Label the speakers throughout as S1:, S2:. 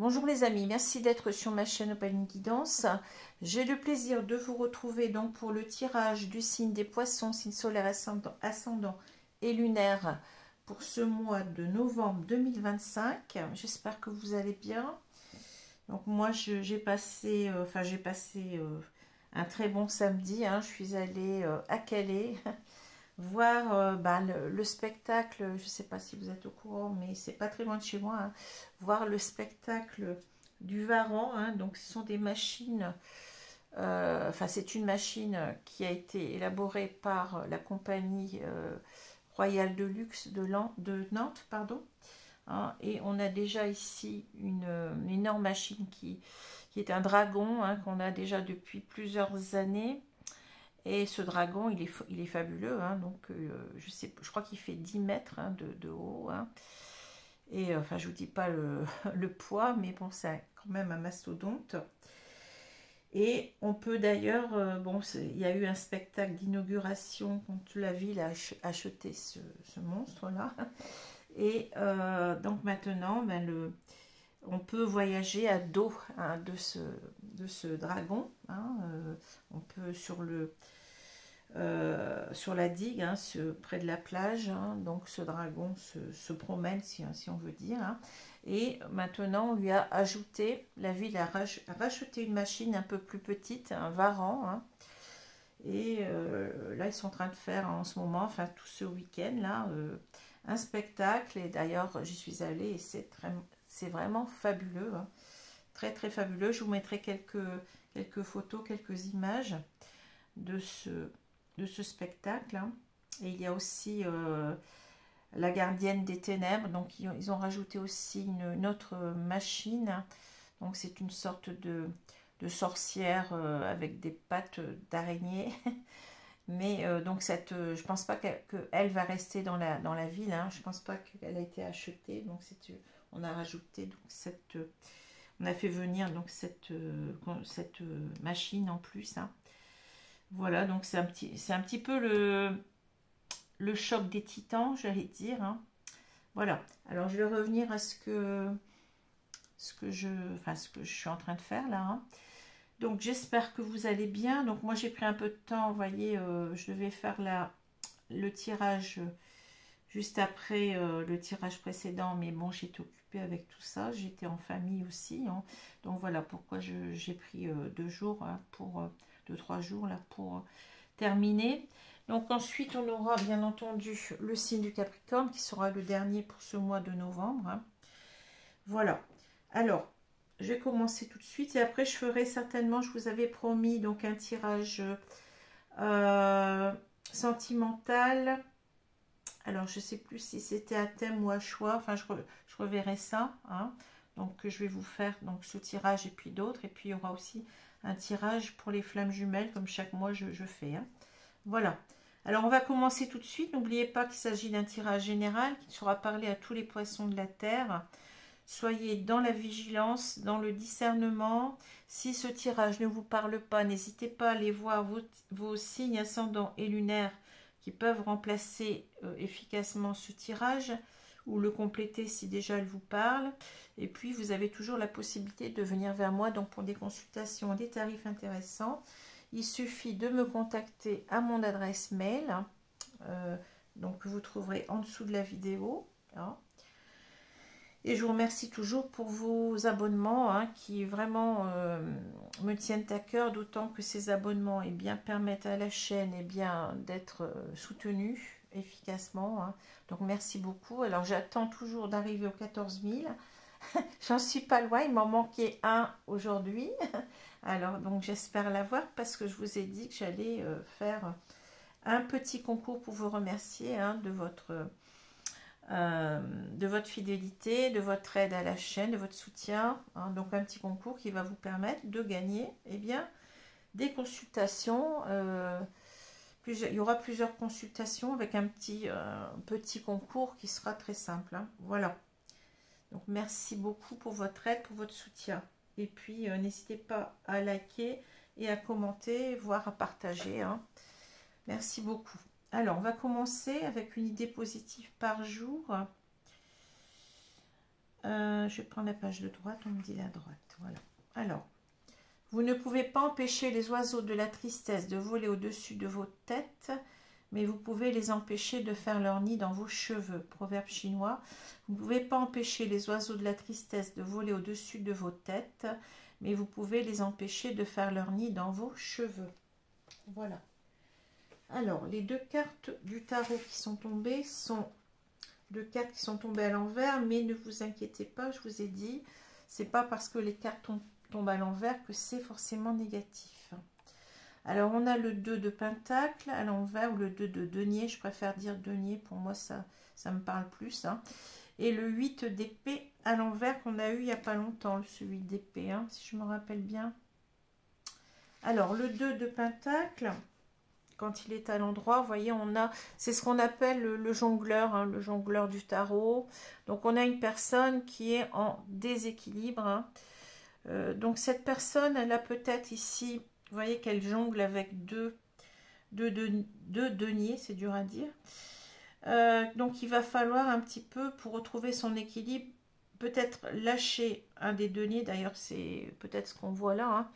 S1: Bonjour les amis, merci d'être sur ma chaîne Opaline Guidance. J'ai le plaisir de vous retrouver donc pour le tirage du signe des poissons, signe solaire ascendant et lunaire pour ce mois de novembre 2025. J'espère que vous allez bien. Donc moi j'ai passé un très bon samedi. Je suis allée à Calais voir le spectacle. Je ne sais pas si vous êtes au courant, mais c'est pas très loin de chez moi. Voir le spectacle du Varan. Donc ce sont des machines, c'est une machine qui a été élaborée par la compagnie royale de luxe de Nantes, pardon. Et on a déjà ici une énorme machine qui est un dragon, qu'on a déjà depuis plusieurs années. Et ce dragon, il est fabuleux. Donc, je crois qu'il fait 10 mètres de haut. Et je vous dis pas le poids, mais bon, c'est quand même un mastodonte. Et on peut d'ailleurs, il y a eu un spectacle d'inauguration quand la ville a acheté ce monstre-là. Et donc maintenant, on peut voyager à dos de ce dragon. On peut sur la digue, près de la plage. Donc ce dragon se promène, si on veut dire. Et maintenant, on lui a ajouté, la ville a racheté une machine un peu plus petite, un Varan. Et là, ils sont en train de faire en ce moment, tout ce week-end, là, un spectacle. Et d'ailleurs, j'y suis allée et c'est vraiment fabuleux. Très, très fabuleux. Je vous mettrai quelques photos, quelques images de ce spectacle. Et il y a aussi la gardienne des ténèbres. Donc, ils ont rajouté aussi une autre machine. Donc, c'est une sorte de sorcière avec des pattes d'araignée. Mais donc je pense pas qu'elle va rester dans la ville. Je pense pas qu'elle a été achetée. Donc on a rajouté donc on a fait venir donc cette machine en plus. Voilà, donc c'est un petit peu le choc des titans, j'allais dire. Voilà. Alors je vais revenir à ce que je suis en train de faire là. Donc j'espère que vous allez bien. Donc moi j'ai pris un peu de temps, vous voyez, je devais faire le tirage juste après le tirage précédent, mais bon, j'étais occupée avec tout ça, j'étais en famille aussi. Donc voilà pourquoi j'ai pris 2 jours, 2-3 jours là pour terminer. Donc ensuite on aura bien entendu le signe du Capricorne qui sera le dernier pour ce mois de novembre. Voilà. Alors, je vais commencer tout de suite et après je ferai certainement, je vous avais promis donc un tirage sentimental. Alors je sais plus si c'était à thème ou à choix, je reverrai ça. Donc je vais vous faire donc ce tirage et puis d'autres, et puis il y aura aussi un tirage pour les flammes jumelles comme chaque mois je fais. Voilà. Alors on va commencer tout de suite. N'oubliez pas qu'il s'agit d'un tirage général qui sera parlé à tous les poissons de la terre. Soyez dans la vigilance, dans le discernement. Si ce tirage ne vous parle pas, n'hésitez pas à aller voir vos signes ascendants et lunaires qui peuvent remplacer efficacement ce tirage ou le compléter si déjà elle vous parle. Et puis, vous avez toujours la possibilité de venir vers moi donc pour des consultations, des tarifs intéressants. Il suffit de me contacter à mon adresse mail, donc que vous trouverez en dessous de la vidéo. Et je vous remercie toujours pour vos abonnements qui vraiment me tiennent à cœur, d'autant que ces abonnements permettent à la chaîne d'être soutenue efficacement. Donc merci beaucoup. Alors j'attends toujours d'arriver aux 14 000. J'en suis pas loin, il m'en manquait un aujourd'hui. Alors, donc j'espère l'avoir parce que je vous ai dit que j'allais faire un petit concours pour vous remercier hein, de votre fidélité, de votre aide à la chaîne, de votre soutien. Hein, donc un petit concours qui va vous permettre de gagner eh bien, des consultations. Il y aura plusieurs consultations avec un petit concours qui sera très simple. Hein, voilà. Donc merci beaucoup pour votre aide, pour votre soutien. Et puis n'hésitez pas à liker et à commenter, voire à partager. Hein. Merci beaucoup. Alors on va commencer avec une idée positive par jour. Je vais prendre la page de droite, on me dit la droite. Voilà. Alors, vous ne pouvez pas empêcher les oiseaux de la tristesse de voler au-dessus de vos têtes, mais vous pouvez les empêcher de faire leur nid dans vos cheveux. Proverbe chinois. Vous ne pouvez pas empêcher les oiseaux de la tristesse de voler au-dessus de vos têtes, mais vous pouvez les empêcher de faire leur nid dans vos cheveux. Voilà. Alors, les deux cartes du tarot qui sont tombées sont deux cartes qui sont tombées à l'envers, mais ne vous inquiétez pas, je vous ai dit, c'est pas parce que les cartes tombent à l'envers que c'est forcément négatif. Alors, on a le 2 de Pentacle à l'envers, ou le 2 de Denier, je préfère dire Denier, pour moi ça me parle plus. Hein. Et le 8 d'épée à l'envers qu'on a eu il n'y a pas longtemps, ce 8 d'épée, hein, si je me rappelle bien. Alors, le 2 de Pentacle, quand il est à l'endroit, vous voyez, c'est ce qu'on appelle le jongleur, hein, le jongleur du tarot. Donc, on a une personne qui est en déséquilibre. Hein. Donc, cette personne, elle a peut-être ici... Vous voyez qu'elle jongle avec deux deniers, c'est dur à dire. Donc, il va falloir un petit peu, pour retrouver son équilibre, peut-être lâcher un des deniers. D'ailleurs, c'est peut-être ce qu'on voit là. Hein.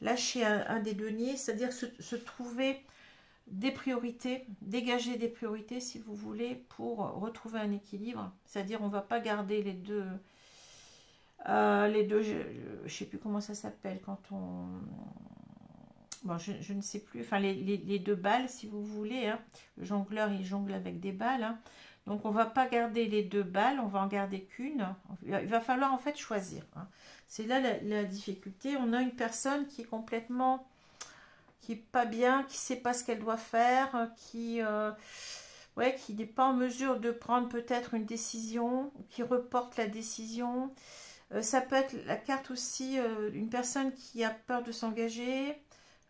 S1: Lâcher un des deniers, c'est-à-dire se trouver des priorités, dégager des priorités, si vous voulez, pour retrouver un équilibre. C'est-à-dire, on ne va pas garder les deux... je ne sais plus comment ça s'appelle quand on... Bon, je ne sais plus, enfin les deux balles si vous voulez, hein. Le jongleur il jongle avec des balles, hein. Donc on va pas garder les deux balles, on va en garder qu'une. Il va falloir en fait choisir, hein. C'est là la difficulté. On a une personne qui est complètement, qui est pas bien, qui sait pas ce qu'elle doit faire, qui n'est pas en mesure de prendre peut-être une décision, qui reporte la décision. Ça peut être la carte aussi une personne qui a peur de s'engager.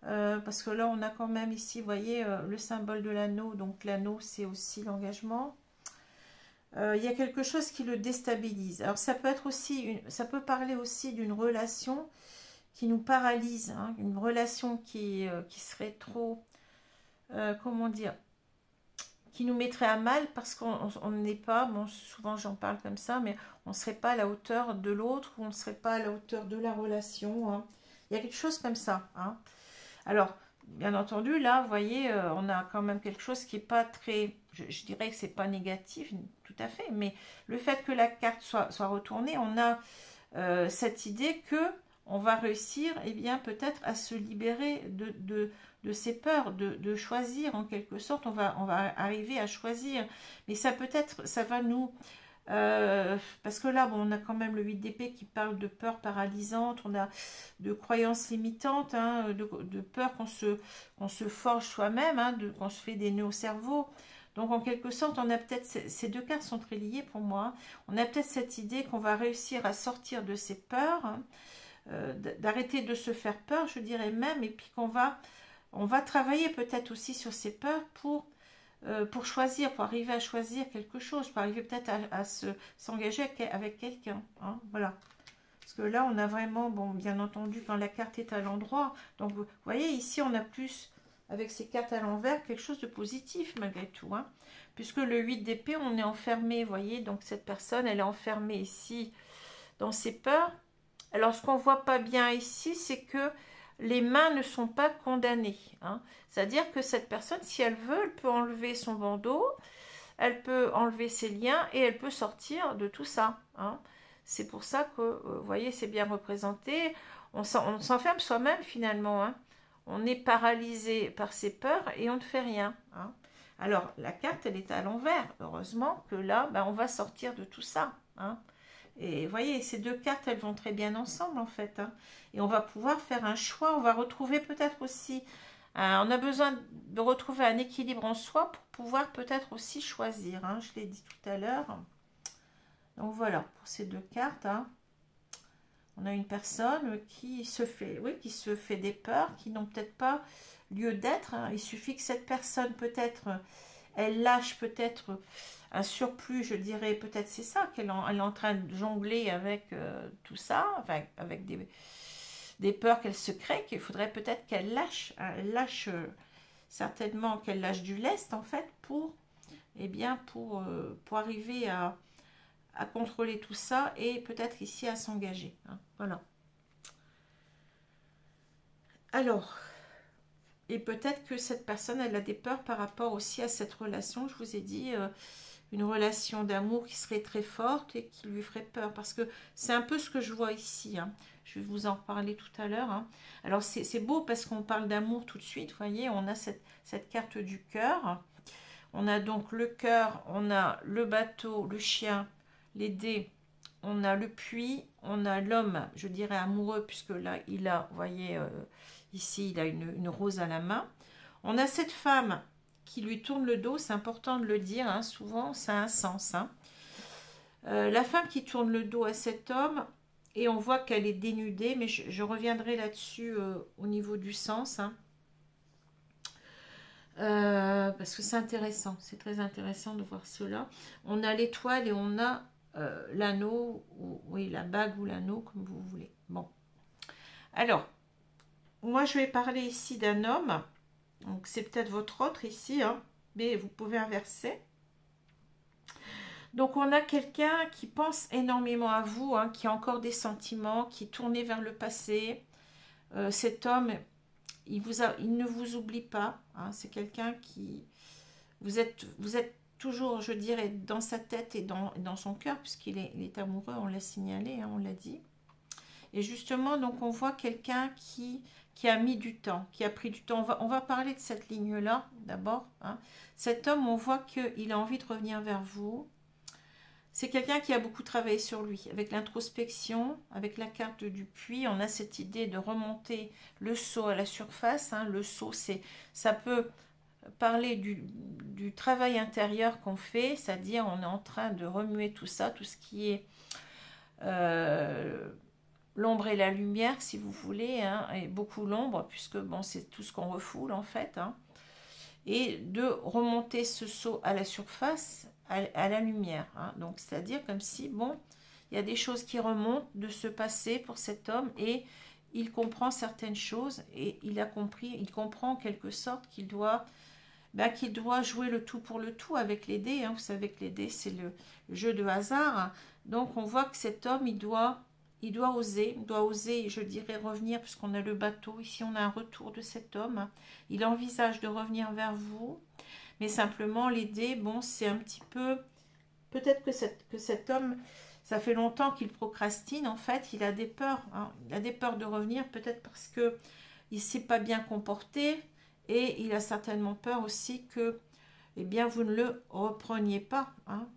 S1: Parce que là on a quand même ici, vous voyez, le symbole de l'anneau, donc l'anneau c'est aussi l'engagement. Il y a quelque chose qui le déstabilise. Alors ça peut être aussi, ça peut parler aussi d'une relation qui nous paralyse, hein, une relation qui serait trop, comment dire, qui nous mettrait à mal parce qu'on n'est pas, bon souvent j'en parle comme ça, mais on ne serait pas à la hauteur de l'autre, ou on ne serait pas à la hauteur de la relation. Hein. Il y a quelque chose comme ça, hein. Alors, bien entendu, là, vous voyez, on a quand même quelque chose qui n'est pas très... Je dirais que ce n'est pas négatif, tout à fait, mais le fait que la carte soit retournée, on a cette idée que on va réussir, eh bien, peut-être à se libérer de ces peurs, de choisir, en quelque sorte, on va arriver à choisir. Mais ça peut-être, ça va nous... parce que là, bon, on a quand même le 8 d'épée qui parle de peur paralysante, on a de croyances limitantes, hein, de peur qu'on se forge soi-même, hein, qu'on se fait des nœuds au cerveau. Donc en quelque sorte, on a peut-être, ces deux cartes sont très liées pour moi, on a peut-être cette idée qu'on va réussir à sortir de ces peurs, hein, d'arrêter de se faire peur, je dirais même, et puis on va travailler peut-être aussi sur ces peurs pour choisir, pour arriver à choisir quelque chose, pour arriver peut-être à s'engager avec quelqu'un. Hein, voilà. Parce que là, on a vraiment, bon, bien entendu, quand la carte est à l'endroit, donc vous voyez, ici, on a plus, avec ces cartes à l'envers, quelque chose de positif malgré tout. Hein, puisque le 8 d'épée, on est enfermé, vous voyez, donc cette personne, elle est enfermée ici dans ses peurs. Alors, ce qu'on ne voit pas bien ici, c'est que les mains ne sont pas condamnées. Hein. C'est-à-dire que cette personne, si elle veut, elle peut enlever son bandeau, elle peut enlever ses liens et elle peut sortir de tout ça. Hein. C'est pour ça que, vous voyez, c'est bien représenté. On s'enferme soi-même finalement. Hein. On est paralysé par ses peurs et on ne fait rien. Hein. Alors, la carte, elle est à l'envers. Heureusement que là, ben, on va sortir de tout ça. Hein. Et vous voyez, ces deux cartes, elles vont très bien ensemble en fait. Hein. Et on va pouvoir faire un choix. On va retrouver peut-être aussi... on a besoin de retrouver un équilibre en soi pour pouvoir peut-être aussi choisir. Hein. Je l'ai dit tout à l'heure. Donc voilà, pour ces deux cartes. Hein. On a une personne qui se fait, oui, qui se fait des peurs, qui n'ont peut-être pas lieu d'être. Hein. Il suffit que cette personne, peut-être, elle lâche peut-être un surplus, je dirais, peut-être c'est ça, qu'elle elle est en train de jongler avec tout ça, enfin, avec des peurs qu'elle se crée, qu'il faudrait peut-être qu'elle lâche, hein, elle lâche certainement qu'elle lâche du lest, en fait, pour, eh bien, pour arriver à contrôler tout ça et peut-être ici à s'engager. Hein, voilà. Alors, et peut-être que cette personne, elle a des peurs par rapport aussi à cette relation. Je vous ai dit, une relation d'amour qui serait très forte et qui lui ferait peur. Parce que c'est un peu ce que je vois ici. Hein. Je vais vous en reparler tout à l'heure. Hein. Alors, c'est beau parce qu'on parle d'amour tout de suite. Vous voyez, on a cette carte du cœur. On a donc le cœur, on a le bateau, le chien, les dés, on a le puits, on a l'homme, je dirais amoureux, puisque là, il a, vous voyez, ici, il a une rose à la main. On a cette femme qui lui tourne le dos, c'est important de le dire, hein, souvent, ça a un sens. Hein. La femme qui tourne le dos à cet homme, et on voit qu'elle est dénudée, mais je reviendrai là-dessus au niveau du sens. Hein. Parce que c'est intéressant, c'est très intéressant de voir cela. On a l'étoile et on a l'anneau, oui, la bague ou l'anneau, comme vous voulez. Bon. Alors, moi je vais parler ici d'un homme, donc c'est peut-être votre autre ici, hein, mais vous pouvez inverser. Donc on a quelqu'un qui pense énormément à vous, hein, qui a encore des sentiments, qui est tourné vers le passé. Cet homme, il ne vous oublie pas, hein, c'est quelqu'un qui... Vous êtes toujours, je dirais, dans sa tête et dans son cœur, puisqu'il est amoureux, on l'a signalé, hein, on l'a dit. Et justement, donc on voit quelqu'un qui a mis du temps, qui a pris du temps. On va parler de cette ligne-là, d'abord. Hein. Cet homme, on voit qu'il a envie de revenir vers vous. C'est quelqu'un qui a beaucoup travaillé sur lui, avec l'introspection, avec la carte du puits. On a cette idée de remonter le seau à la surface. Hein. Le seau, ça peut parler du travail intérieur qu'on fait, c'est-à-dire on est en train de remuer tout ça, tout ce qui est l'ombre et la lumière, si vous voulez, hein, et beaucoup l'ombre, puisque bon, c'est tout ce qu'on refoule en fait, hein, et de remonter ce seau à la surface, à la lumière. Hein, donc, c'est-à-dire comme si, bon, il y a des choses qui remontent de ce passé pour cet homme, et il comprend certaines choses, et il a compris, il comprend en quelque sorte qu'il doit... qu'il doit jouer le tout pour le tout avec les dés. Hein. Vous savez que les dés, c'est le jeu de hasard. Donc, on voit que cet homme, il doit oser, je dirais, revenir, puisqu'on a le bateau. Ici, on a un retour de cet homme. Il envisage de revenir vers vous. Mais simplement, les dés, bon, c'est un petit peu... Peut-être que cet homme, ça fait longtemps qu'il procrastine. En fait, il a des peurs. Hein. Il a des peurs de revenir, peut-être parce qu'il ne s'est pas bien comporté. Et il a certainement peur aussi que, eh bien, vous ne le repreniez pas. Hein.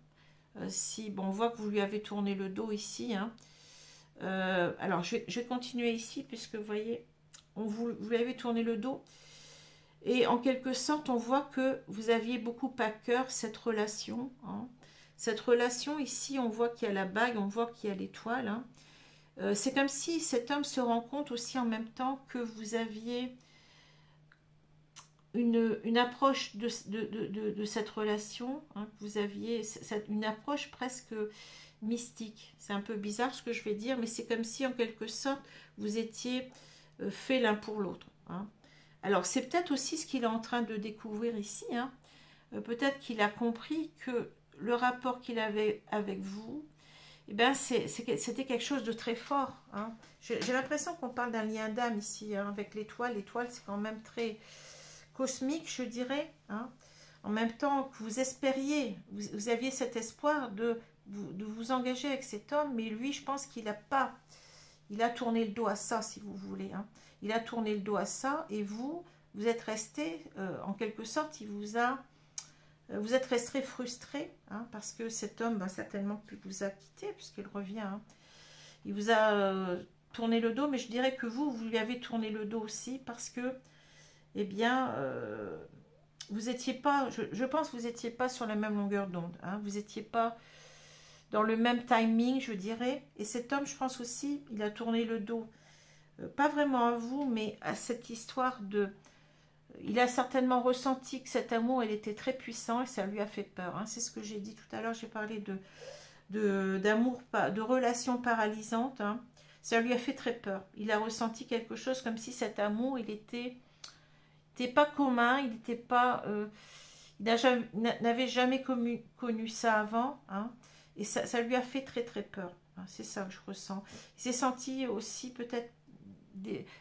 S1: Si, bon, on voit que vous lui avez tourné le dos ici. Hein. Alors, je vais continuer ici, puisque vous voyez, vous lui avez tourné le dos. Et en quelque sorte, on voit que vous aviez beaucoup à cœur cette relation. Hein. Cette relation ici, on voit qu'il y a la bague, on voit qu'il y a l'étoile. Hein. C'est comme si cet homme se rend compte aussi en même temps que vous aviez... Une approche de cette relation, hein, que vous aviez, une approche presque mystique. C'est un peu bizarre ce que je vais dire, mais c'est comme si en quelque sorte vous étiez fait l'un pour l'autre. Hein. Alors c'est peut-être aussi ce qu'il est en train de découvrir ici. Hein. Peut-être qu'il a compris que le rapport qu'il avait avec vous, eh ben c'était quelque chose de très fort. Hein. J'ai l'impression qu'on parle d'un lien d'âme ici, hein, avec l'étoile. L'étoile, c'est quand même très... cosmique, je dirais, hein. En même temps que vous espériez, vous aviez cet espoir de vous engager avec cet homme, mais lui, je pense qu'il n'a pas, il a tourné le dos à ça, si vous voulez, hein. Il a tourné le dos à ça, et vous êtes resté, en quelque sorte, il vous a Vous êtes resté frustré, hein, parce que cet homme, ben, certainement, vous a quitté, puisqu'il revient. Hein. Il vous a tourné le dos, mais je dirais que vous lui avez tourné le dos aussi, parce que, eh bien, vous étiez pas, je pense que vous n'étiez pas sur la même longueur d'onde. Hein, vous n'étiez pas dans le même timing, je dirais. Et cet homme, je pense aussi, il a tourné le dos, pas vraiment à vous, mais à cette histoire de... Il a certainement ressenti que cet amour, il était très puissant et ça lui a fait peur. Hein. C'est ce que j'ai dit tout à l'heure, j'ai parlé d'amour, de relations paralysantes. Hein. Ça lui a fait très peur. Il a ressenti quelque chose comme si cet amour, il était pas commun, il n'était pas... il n'avait jamais connu ça avant. Hein. Et ça lui a fait très très peur. Hein. C'est ça que je ressens. Il s'est senti aussi peut-être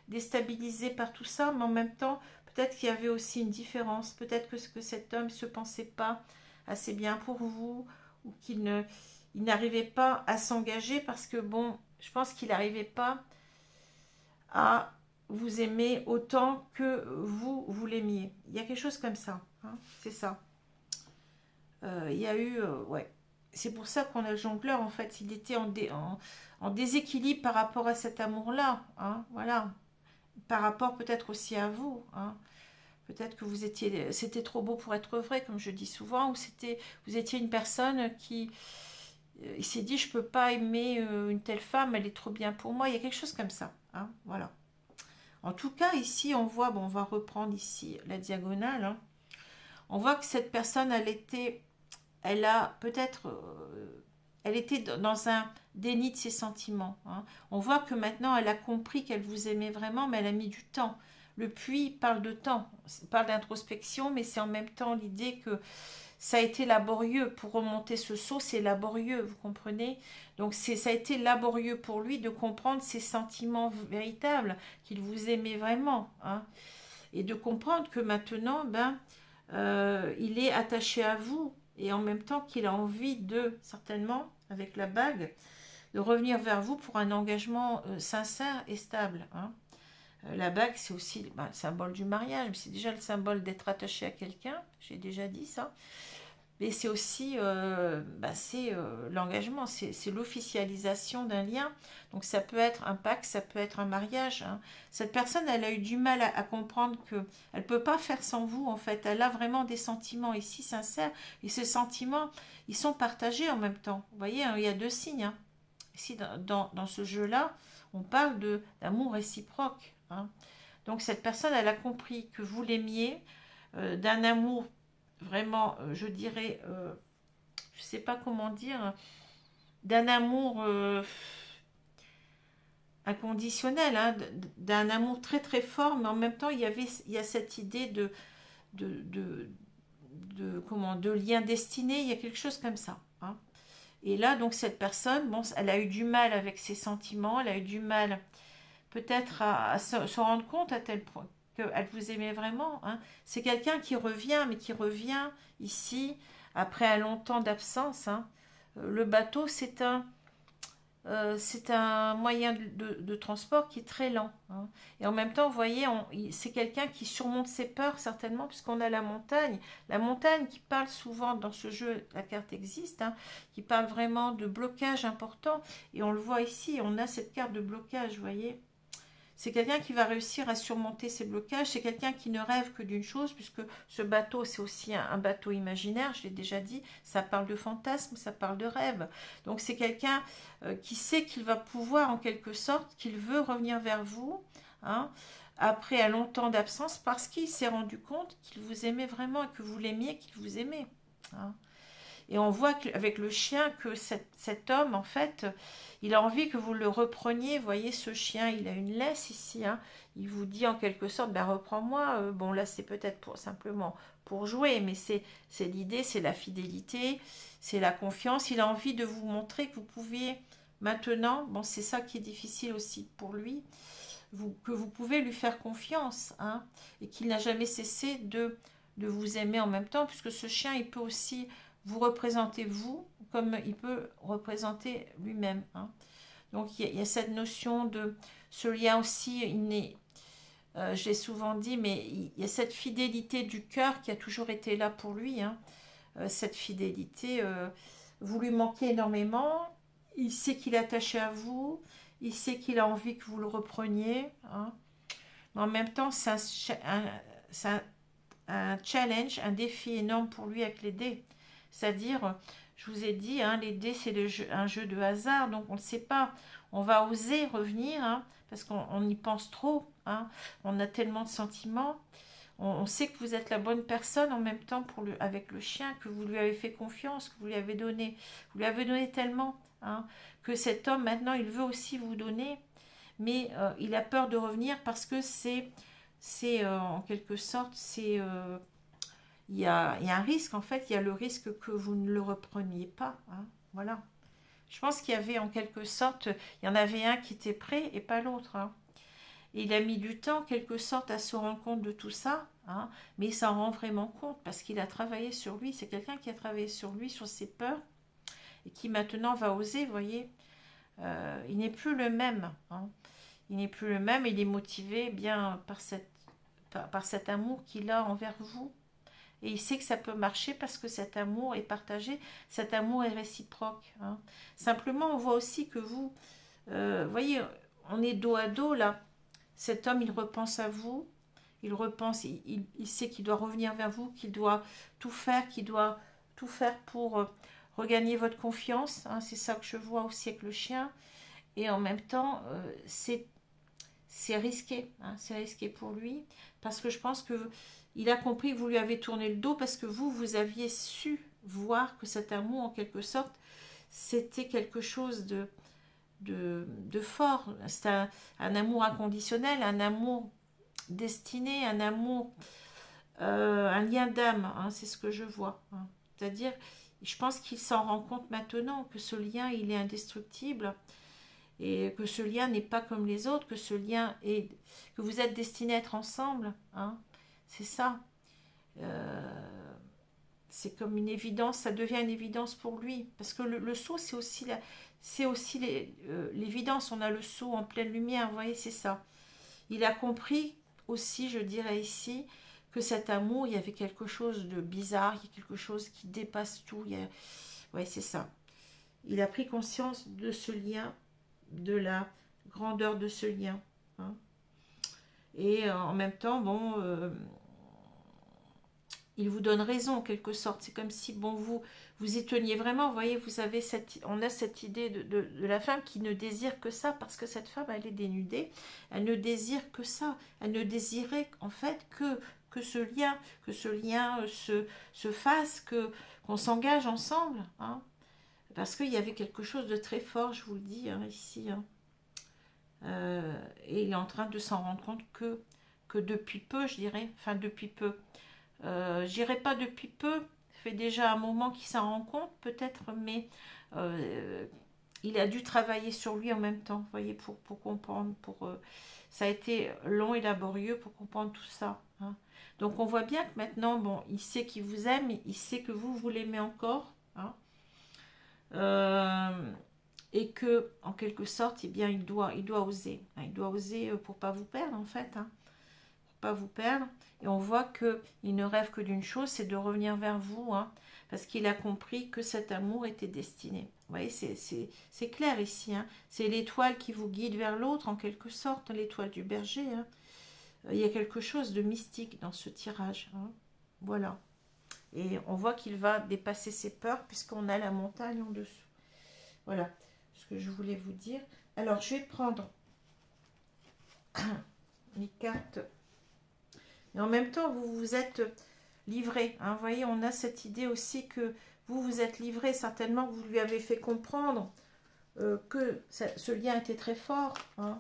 S1: déstabilisé par tout ça, mais en même temps, peut-être qu'il y avait aussi une différence. Peut-être que cet homme ne se pensait pas assez bien pour vous, ou qu'il n'arrivait pas à s'engager parce que, bon, je pense qu'il n'arrivait pas à vous aimer autant que vous l'aimiez. Il y a quelque chose comme ça. Hein, c'est ça. Il y a eu... ouais. C'est pour ça qu'on a le jongleur, en fait. Il était en déséquilibre par rapport à cet amour-là. Hein, voilà. Par rapport peut-être aussi à vous. Hein. Peut-être que vous étiez... C'était trop beau pour être vrai, comme je dis souvent. Ou vous étiez une personne qui... il s'est dit, je ne peux pas aimer une telle femme, elle est trop bien pour moi. Il y a quelque chose comme ça. Hein, voilà. En tout cas, ici, on voit... Bon, on va reprendre ici la diagonale. Hein. On voit que cette personne, elle a peut-être... elle était dans un déni de ses sentiments. Hein. On voit que maintenant, elle a compris qu'elle vous aimait vraiment, mais elle a mis du temps. Le puits parle de temps, parle d'introspection, mais c'est en même temps l'idée que ça a été laborieux. Pour remonter ce seau, c'est laborieux, vous comprenez? Donc ça a été laborieux pour lui de comprendre ses sentiments véritables, qu'il vous aimait vraiment. Hein. Et de comprendre que maintenant, il est attaché à vous, et en même temps qu'il a envie de, certainement, avec la bague, de revenir vers vous pour un engagement sincère et stable. Hein. La bague, c'est aussi le symbole du mariage, mais c'est déjà le symbole d'être attaché à quelqu'un, j'ai déjà dit ça. Mais c'est aussi l'engagement, c'est l'officialisation d'un lien. Donc ça peut être un pacte, ça peut être un mariage. Hein. Cette personne, elle a eu du mal à comprendre qu'elle ne peut pas faire sans vous, en fait. Elle a vraiment des sentiments ici sincères. Et ces sentiments, ils sont partagés en même temps. Vous voyez, hein, il y a deux signes. Hein. Ici, dans ce jeu-là, on parle d'amour réciproque. Hein. Donc cette personne, elle a compris que vous l'aimiez, d'un amour vraiment, je dirais, je sais pas comment dire, d'un amour inconditionnel, hein, d'un amour très très fort, mais en même temps, il y a cette idée de lien destiné, il y a quelque chose comme ça. Hein. Et là, donc, cette personne, bon, elle a eu du mal avec ses sentiments, elle a eu du mal peut-être à se rendre compte à tel point qu'elle vous aimait vraiment. Hein. C'est quelqu'un qui revient, mais qui revient ici après un long temps d'absence. Hein. Le bateau, c'est un moyen de transport qui est très lent. Hein. Et en même temps, vous voyez, c'est quelqu'un qui surmonte ses peurs, certainement, puisqu'on a la montagne. La montagne qui parle souvent dans ce jeu, la carte existe, hein, qui parle vraiment de blocage important. Et on le voit ici, on a cette carte de blocage, vous voyez. C'est quelqu'un qui va réussir à surmonter ses blocages. C'est quelqu'un qui ne rêve que d'une chose, puisque ce bateau, c'est aussi un bateau imaginaire, je l'ai déjà dit. Ça parle de fantasme, ça parle de rêve. Donc c'est quelqu'un qui sait qu'il va pouvoir, en quelque sorte, qu'il veut revenir vers vous, hein, après un long temps d'absence, parce qu'il s'est rendu compte qu'il vous aimait vraiment, et que vous l'aimiez, qu'il vous aimait. Hein. Et on voit avec le chien que cet homme, en fait, il a envie que vous le repreniez. Vous voyez, ce chien, il a une laisse ici. Hein. Il vous dit en quelque sorte, ben, reprends-moi. Bon, là, c'est peut-être simplement pour jouer, mais c'est l'idée, c'est la fidélité, c'est la confiance. Il a envie de vous montrer que vous pouviez maintenant, bon, c'est ça qui est difficile aussi pour lui, que vous pouvez lui faire confiance, hein, et qu'il n'a jamais cessé de vous aimer en même temps, puisque ce chien, il peut aussi vous représentez vous comme il peut représenter lui-même. Hein. Donc il y a cette notion de ce lien aussi inné. Je l'ai souvent dit, mais il y a cette fidélité du cœur qui a toujours été là pour lui. Hein. cette fidélité. Vous lui manquez énormément. Il sait qu'il est attaché à vous. Il sait qu'il a envie que vous le repreniez. Hein. Mais en même temps, c'est un challenge, un défi énorme pour lui avec les dés. C'est-à-dire, je vous ai dit, hein, les dés, c'est un jeu de hasard, donc on ne sait pas. On va oser revenir, hein, parce qu'on y pense trop. Hein. On a tellement de sentiments. On sait que vous êtes la bonne personne en même temps avec le chien, que vous lui avez fait confiance, que vous lui avez donné. Vous lui avez donné tellement, hein, que cet homme, maintenant, il veut aussi vous donner. Mais il a peur de revenir parce que en quelque sorte, il y a un risque, en fait, il y a le risque que vous ne le repreniez pas. Hein, voilà. Je pense qu'il y avait en quelque sorte, il y en avait un qui était prêt et pas l'autre. Hein. Et il a mis du temps, en quelque sorte, à se rendre compte de tout ça, hein, mais il s'en rend vraiment compte parce qu'il a travaillé sur lui. C'est quelqu'un qui a travaillé sur lui, sur ses peurs, et qui maintenant va oser, vous voyez. Il n'est plus le même. Hein. Il n'est plus le même, il est motivé bien par cet amour qu'il a envers vous. Et il sait que ça peut marcher parce que cet amour est partagé, cet amour est réciproque. Hein. Simplement, on voit aussi que vous, voyez, on est dos à dos là. Cet homme, il repense à vous, il repense, il sait qu'il doit revenir vers vous, qu'il doit tout faire, pour regagner votre confiance. Hein. C'est ça que je vois aussi avec le chien. Et en même temps, c'est risqué, hein, c'est risqué pour lui, parce que je pense que il a compris que vous lui avez tourné le dos, parce que vous aviez su voir que cet amour, en quelque sorte, c'était quelque chose de fort. C'est un amour inconditionnel, un amour destiné, un amour, un lien d'âme, hein, c'est ce que je vois. Hein. C'est-à-dire, je pense qu'il s'en rend compte maintenant, que ce lien, il est indestructible, et que ce lien n'est pas comme les autres, que ce lien est, que vous êtes destinés à être ensemble, hein, c'est ça. C'est comme une évidence, ça devient une évidence pour lui, parce que le sceau, c'est aussi l'évidence. On a le sceau en pleine lumière, vous voyez, c'est ça. Il a compris aussi, je dirais ici, que cet amour, il y avait quelque chose de bizarre, il y a quelque chose qui dépasse tout. Oui, c'est ça. Il a pris conscience de ce lien, de la grandeur de ce lien. Hein. Et en même temps, bon, il vous donne raison en quelque sorte. C'est comme si, bon, vous y teniez vraiment. Vous voyez, on a cette idée de la femme qui ne désire que ça, parce que cette femme, elle est dénudée. Elle ne désire que ça. Elle ne désirait en fait que ce lien, se fasse, qu'on s'engage ensemble. Hein. Parce qu'il y avait quelque chose de très fort, je vous le dis, hein, ici. Hein. Et il est en train de s'en rendre compte que depuis peu, je dirais, enfin depuis peu, je dirais pas depuis peu, ça fait déjà un moment qu'il s'en rend compte peut-être, mais il a dû travailler sur lui en même temps, vous voyez, pour comprendre, ça a été long et laborieux pour comprendre tout ça. Hein. Donc on voit bien que maintenant, bon, il sait qu'il vous aime, il sait que vous l'aimez encore, hein. Et que en quelque sorte, eh bien, il doit oser. Hein, il doit oser pour pas vous perdre en fait, hein, pour pas vous perdre. Et on voit que il ne rêve que d'une chose, c'est de revenir vers vous, hein, parce qu'il a compris que cet amour était destiné. Vous voyez, c'est clair ici. Hein. C'est l'étoile qui vous guide vers l'autre en quelque sorte, l'étoile du berger. Hein. Il y a quelque chose de mystique dans ce tirage. Hein. Voilà. Et on voit qu'il va dépasser ses peurs puisqu'on a la montagne en dessous. Voilà ce que je voulais vous dire. Alors, je vais prendre les cartes. Et en même temps, vous vous êtes livré. Hein. Vous voyez, on a cette idée aussi que vous êtes livré. Certainement que vous lui avez fait comprendre que ce lien était très fort. Hein.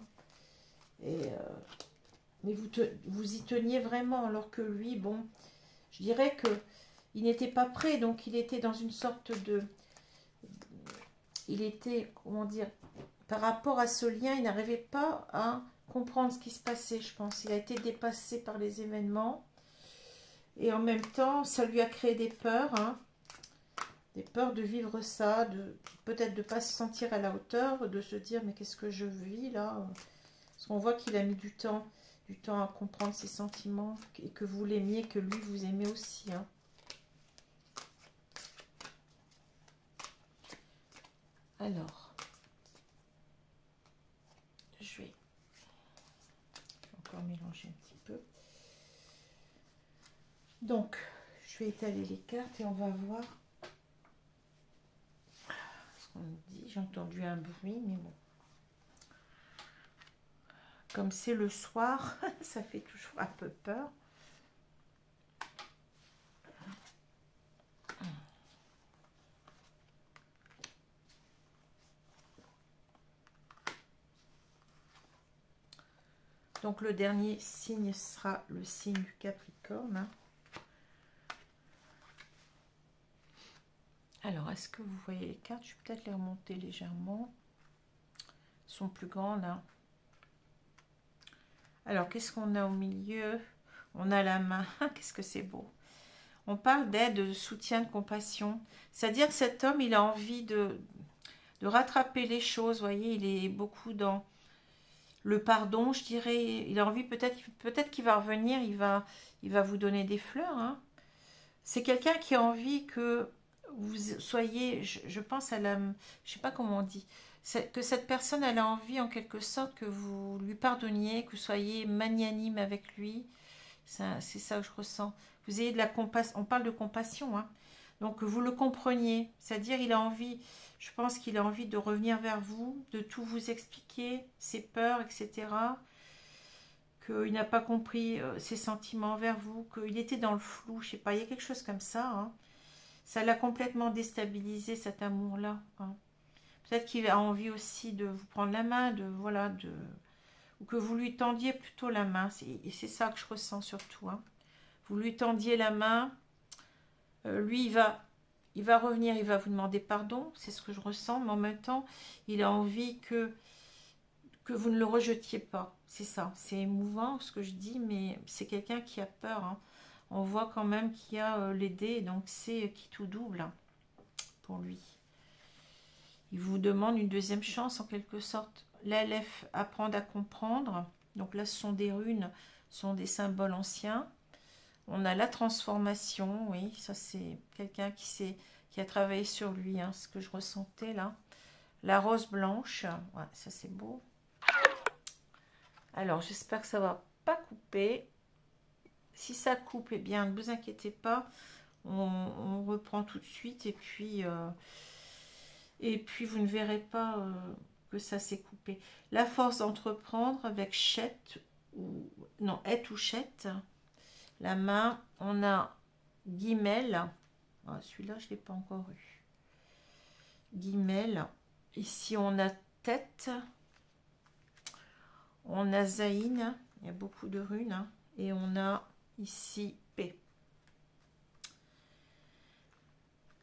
S1: Mais vous y teniez vraiment, alors que lui, bon, je dirais que il n'était pas prêt, donc il était dans une sorte de... Il était, comment dire, par rapport à ce lien, il n'arrivait pas à comprendre ce qui se passait, je pense. Il a été dépassé par les événements. Et en même temps, ça lui a créé des peurs, hein, des peurs de vivre ça, peut-être de ne pas se sentir à la hauteur, de se dire, mais qu'est-ce que je vis là? Parce qu'on voit qu'il a mis du temps à comprendre ses sentiments, et que vous l'aimiez, que lui vous aimez aussi, hein. Alors, je vais encore mélanger un petit peu. Donc, je vais étaler les cartes et on va voir ce qu'on me dit. J'ai entendu un bruit, mais bon. Comme c'est le soir, ça fait toujours un peu peur. Donc le dernier signe sera le signe du Capricorne. Alors, est-ce que vous voyez les cartes? Je vais peut-être les remonter légèrement. Elles sont plus grandes. Hein. Alors, qu'est-ce qu'on a au milieu? On a la main. Qu'est-ce que c'est beau. On parle d'aide, de soutien, de compassion. C'est-à-dire que cet homme, il a envie de rattraper les choses. Vous voyez, il est beaucoup dans le pardon, je dirais. Il a envie, peut-être qu'il va revenir, il va vous donner des fleurs. Hein. C'est quelqu'un qui a envie que vous soyez, je pense à la, je sais pas comment on dit, que cette personne, elle a envie en quelque sorte que vous lui pardonniez, que vous soyez magnanime avec lui. C'est ça que je ressens. Vous ayez de la compassion, on parle de compassion, hein. Donc que vous le compreniez, c'est-à-dire il a envie, je pense qu'il a envie de revenir vers vous, de tout vous expliquer, ses peurs, etc. Qu'il n'a pas compris ses sentiments envers vous, qu'il était dans le flou, je sais pas, il y a quelque chose comme ça, hein. Ça l'a complètement déstabilisé, cet amour-là. Hein. Peut-être qu'il a envie aussi de vous prendre la main, ou que vous lui tendiez plutôt la main. Et c'est ça que je ressens surtout. Hein. Vous lui tendiez la main. Lui, il va revenir, il va vous demander pardon. C'est ce que je ressens. Mais en même temps, il a envie que vous ne le rejetiez pas. C'est ça. C'est émouvant ce que je dis, mais c'est quelqu'un qui a peur. Hein. On voit quand même qu'il y a les dés, donc c'est qui tout double hein, pour lui. Il vous demande une deuxième chance en quelque sorte. L'Aleph, apprendre à comprendre. Donc là, ce sont des runes, ce sont des symboles anciens. On a la transformation, oui, ça c'est quelqu'un qui a travaillé sur lui, hein, ce que je ressentais là. La rose blanche, ouais, ça c'est beau. Alors, j'espère que ça ne va pas couper. Si ça coupe, eh bien, ne vous inquiétez pas. On reprend tout de suite et puis vous ne verrez pas que ça s'est coupé. La force d'entreprendre avec Chet, ou non, Et ou Chet. La main, on a Guimel. Ah, celui-là, je ne l'ai pas encore eu. Guimel. Ici, on a Tête. On a Zaïn. Il y a beaucoup de runes. Hein. Et on a ici P.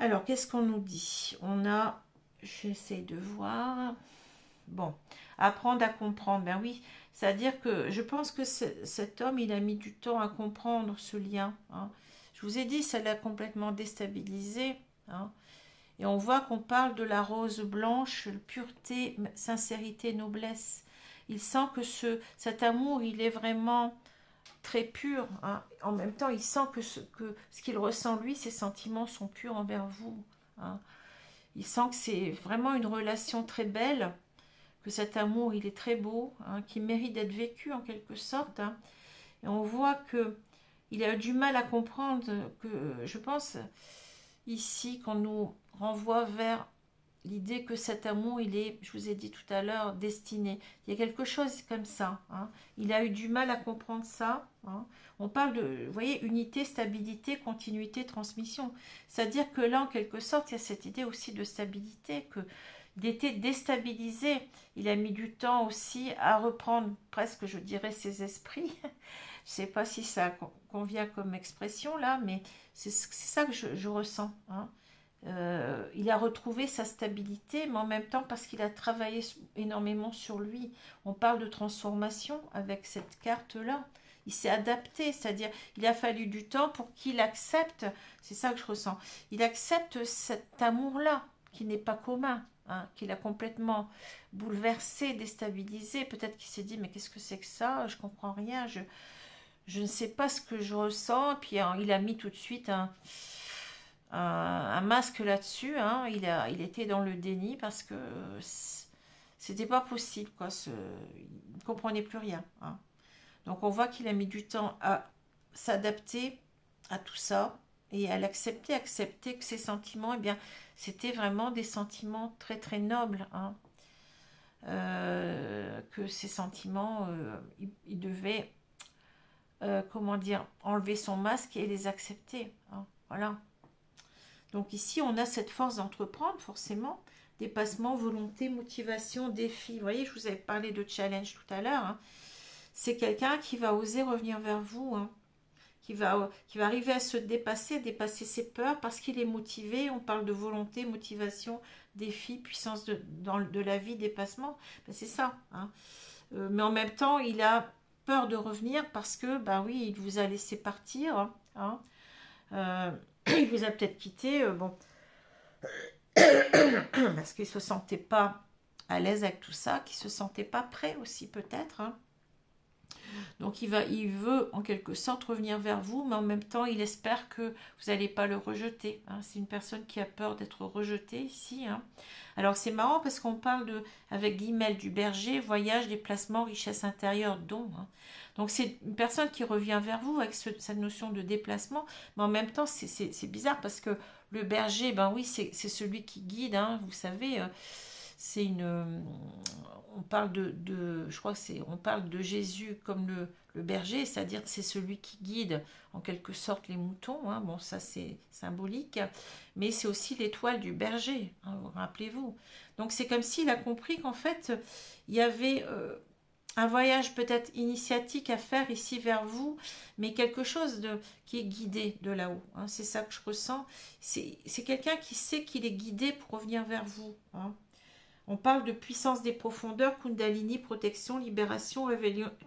S1: Alors, qu'est-ce qu'on nous dit? On a, j'essaie de voir, bon, apprendre à comprendre, ben oui, c'est-à-dire que je pense que cet homme, il a mis du temps à comprendre ce lien, hein. Je vous ai dit, ça l'a complètement déstabilisé, hein. Et on voit qu'on parle de la rose blanche, pureté, sincérité, noblesse. Il sent que cet amour, il est vraiment très pur. Hein. En même temps, il sent que ce qu'il ressent lui, ses sentiments sont purs envers vous. Hein. Il sent que c'est vraiment une relation très belle, que cet amour, il est très beau, hein, qui mérite d'être vécu en quelque sorte. Hein. Et on voit que il a du mal à comprendre que, je pense, ici, qu'on nous renvoie vers l'idée que cet amour, il est, je vous ai dit tout à l'heure, destiné. Il y a quelque chose comme ça. Hein. Il a eu du mal à comprendre ça. Hein. On parle de, vous voyez, unité, stabilité, continuité, transmission. C'est-à-dire que là, en quelque sorte, il y a cette idée aussi de stabilité, que il était déstabilisé. Il a mis du temps aussi à reprendre presque, je dirais, ses esprits. Je ne sais pas si ça convient comme expression là, mais c'est ça que je ressens. Hein. Il a retrouvé sa stabilité, mais en même temps parce qu'il a travaillé énormément sur lui. On parle de transformation avec cette carte-là. Il s'est adapté, c'est-à-dire il a fallu du temps pour qu'il accepte, c'est ça que je ressens, il accepte cet amour-là, qui n'est pas commun, hein, qu'il a complètement bouleversé, déstabilisé. Peut-être qu'il s'est dit, mais qu'est-ce que c'est que ça? Je comprends rien, je ne sais pas ce que je ressens. Puis hein, il a mis tout de suite un masque là-dessus, hein. Il était dans le déni parce que c'était pas possible, quoi. Il ne comprenait plus rien, hein. Donc on voit qu'il a mis du temps à s'adapter à tout ça et à l'accepter, accepter que ses sentiments, eh bien, c'était vraiment des sentiments très très nobles, hein. Que ces sentiments, il devait, comment dire, enlever son masque et les accepter, hein. Voilà. Donc ici, on a cette force d'entreprendre, forcément. Dépassement, volonté, motivation, défi. Vous voyez, je vous avais parlé de challenge tout à l'heure, hein. C'est quelqu'un qui va oser revenir vers vous, hein. Qui va arriver à se dépasser, dépasser ses peurs parce qu'il est motivé. On parle de volonté, motivation, défi, puissance de la vie, dépassement. Ben, c'est ça, hein. Mais en même temps, il a peur de revenir parce que, ben oui, il vous a laissé partir, hein. Euh, il vous a peut-être quitté, bon, parce qu'il ne se sentait pas à l'aise avec tout ça, qu'il ne se sentait pas prêt aussi peut-être, hein. Donc il veut en quelque sorte revenir vers vous, mais en même temps il espère que vous n'allez pas le rejeter, hein. C'est une personne qui a peur d'être rejetée ici, hein. Alors c'est marrant parce qu'on parle avec guillemets du berger, voyage, déplacement, richesse intérieure, don, hein. Donc c'est une personne qui revient vers vous avec cette notion de déplacement, mais en même temps c'est bizarre parce que le berger, ben oui, c'est celui qui guide, hein, vous savez, c'est on parle je crois que on parle de Jésus comme le berger, c'est-à-dire que c'est celui qui guide en quelque sorte les moutons, hein. Bon, ça c'est symbolique, mais c'est aussi l'étoile du berger, hein, rappelez-vous. Donc c'est comme s'il a compris qu'en fait il y avait un voyage peut-être initiatique à faire ici vers vous, mais quelque chose qui est guidé de là-haut, hein. C'est ça que je ressens. C'est quelqu'un qui sait qu'il est guidé pour revenir vers vous, hein. On parle de puissance des profondeurs, Kundalini, protection, libération,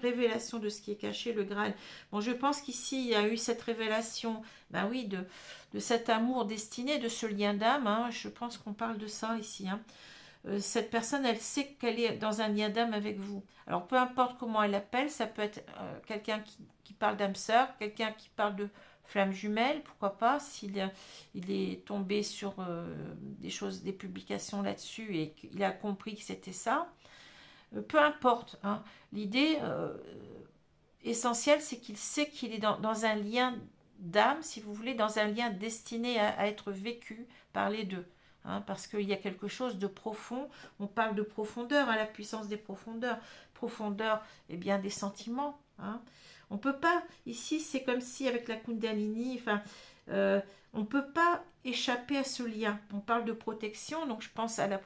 S1: révélation de ce qui est caché, le Graal. Bon, je pense qu'ici, il y a eu cette révélation, ben oui, de cet amour destiné, de ce lien d'âme, hein. Je pense qu'on parle de ça ici, hein. Cette personne, elle sait qu'elle est dans un lien d'âme avec vous. Alors, peu importe comment elle l'appelle, ça peut être quelqu'un qui parle d'âme sœur, quelqu'un qui parle de flamme jumelle, pourquoi pas, s'il il est tombé sur des choses, des publications là-dessus et qu'il a compris que c'était ça. Peu importe, hein. L'idée essentielle, c'est qu'il sait qu'il est dans un lien d'âme, si vous voulez, dans un lien destiné à être vécu par les deux, hein, parce qu'il y a quelque chose de profond. On parle de profondeur, à la puissance des profondeurs. Profondeur, eh bien, des sentiments, hein. On peut pas, ici, c'est comme si avec la Kundalini, enfin, on ne peut pas échapper à ce lien. On parle de protection, donc je pense à la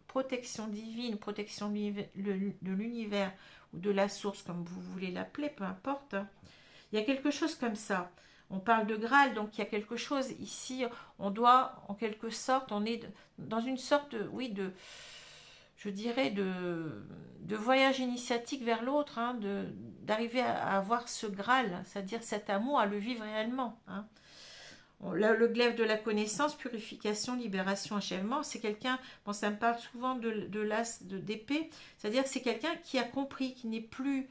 S1: protection divine, protection de l'univers ou de la source, comme vous voulez l'appeler, peu importe, hein. Il y a quelque chose comme ça. On parle de Graal, donc il y a quelque chose ici. On doit, en quelque sorte, on est dans une sorte de, oui, je dirais, de voyage initiatique vers l'autre, hein, d'arriver à avoir ce Graal, c'est-à-dire cet amour, à le vivre réellement, hein. Le glaive de la connaissance, purification, libération, achèvement, c'est quelqu'un, bon, ça me parle souvent de l'as d'épée, c'est-à-dire que c'est quelqu'un qui a compris, qui n'est plus,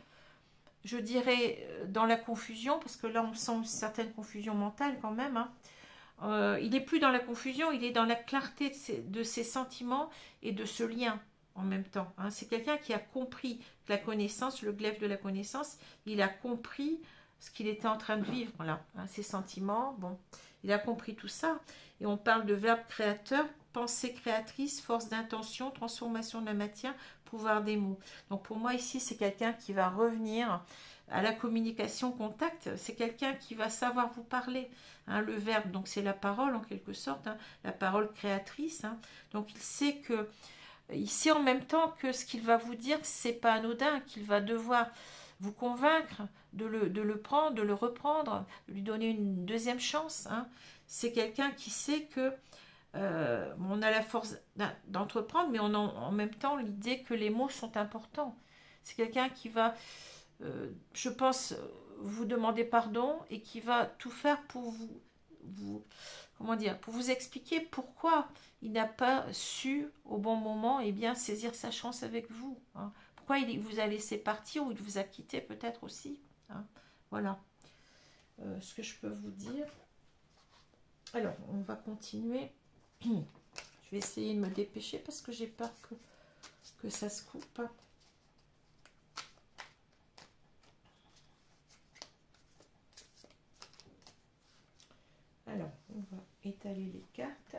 S1: je dirais, dans la confusion, parce que là on sent une certaine confusion mentale quand même, hein. Il n'est plus dans la confusion, il est dans la clarté de ses sentiments et de ce lien en même temps, hein. C'est quelqu'un qui a compris la connaissance, le glaive de la connaissance, il a compris ce qu'il était en train de vivre, là, hein, ses sentiments, bon, il a compris tout ça. Et on parle de verbe créateur, pensée créatrice, force d'intention, transformation de la matière, pouvoir des mots. Donc pour moi ici, c'est quelqu'un qui va revenir à la communication contact, c'est quelqu'un qui va savoir vous parler, hein. Le verbe, donc c'est la parole en quelque sorte, hein, la parole créatrice, hein. Donc il sait en même temps que ce qu'il va vous dire, c'est pas anodin, qu'il va devoir vous convaincre de le prendre, de le reprendre, de lui donner une deuxième chance, hein. C'est quelqu'un qui sait que on a la force d'entreprendre, mais on a en même temps l'idée que les mots sont importants. C'est quelqu'un qui va, je pense, vous demander pardon et qui va tout faire pour comment dire, pour vous expliquer pourquoi il n'a pas su au bon moment, eh bien, saisir sa chance avec vous, hein. Pourquoi il vous a laissé partir ou il vous a quitté peut-être aussi, hein. Voilà ce que je peux vous dire. Alors, on va continuer. Je vais essayer de me dépêcher parce que j'ai peur que ça se coupe. Alors, on va étaler les cartes.